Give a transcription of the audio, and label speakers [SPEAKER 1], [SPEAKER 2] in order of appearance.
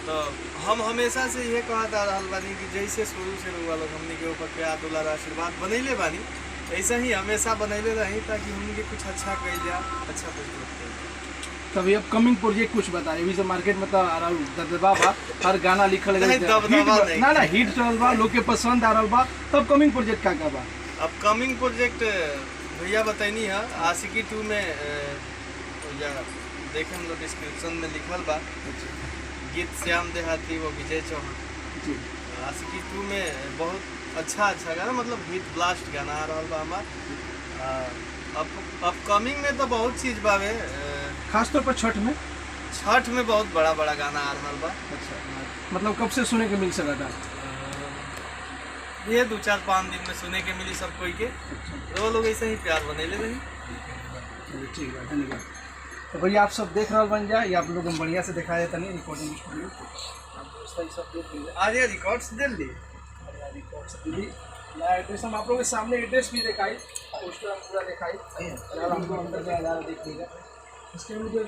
[SPEAKER 1] तो हम हमेशा से यह कहत आ रहल बानी कि जैसे शुरू से रउआ लोग हमनी के ऊपर प्यार दुलार आशीर्वाद बनैले बानी, ऐसा ही हमेशा बनैले रही ताकि हमनी के कुछ अच्छा कइल जा, अच्छा कुछ।
[SPEAKER 2] तभी अपकमिंग प्रोजेक्ट कुछ बताइए। अभी जो मार्केट में तो आ रहा दबदबा बा, हर गाना लिखल
[SPEAKER 1] नहीं, दबदबा नहीं।
[SPEAKER 2] ना हिट चल बा, लोग के पसंद आ रहल बा, तो अपकमिंग प्रोजेक्ट का बा?
[SPEAKER 1] अपकमिंग प्रोजेक्ट भैया बताइनी है, आशिकी 2 में देखे हम लोग डिस्क्रिप्शन में लिखल बा, गीत श्याम देहाती वो विजय चौहान। आशिकी 2 में बहुत अच्छा गाना, मतलब हिट ब्लास्ट गाना आ रहा बा हमार। अपकमिंग में तो बहुत चीज़ बावे,
[SPEAKER 2] खासतौर पर छठ में
[SPEAKER 1] बहुत बड़ा गाना आ रहा बा।
[SPEAKER 2] अच्छा, मतलब कब से सुने के मिल सका था?
[SPEAKER 1] ये 2-4-5 दिन में सुने के मिली सब कोई के। वो लोग ऐसे ही प्यार बनेले रही।
[SPEAKER 2] ठीक है, धन्यवाद। तो भैया आप सब देख रहा बन जाए, या आप लोग हम बढ़िया से दिखा देता नहीं रिकॉर्डिंग स्टूडियो सब देख लीजिए।
[SPEAKER 1] आज ये रिकॉर्ड्स दे ली,
[SPEAKER 2] नया एड्रेस हम आप लोगों के सामने एड्रेस भी दिखाई, पोस्टर हम पूरा दिखाई, हमको अंदर में देख लीजिएगा इसके मुझे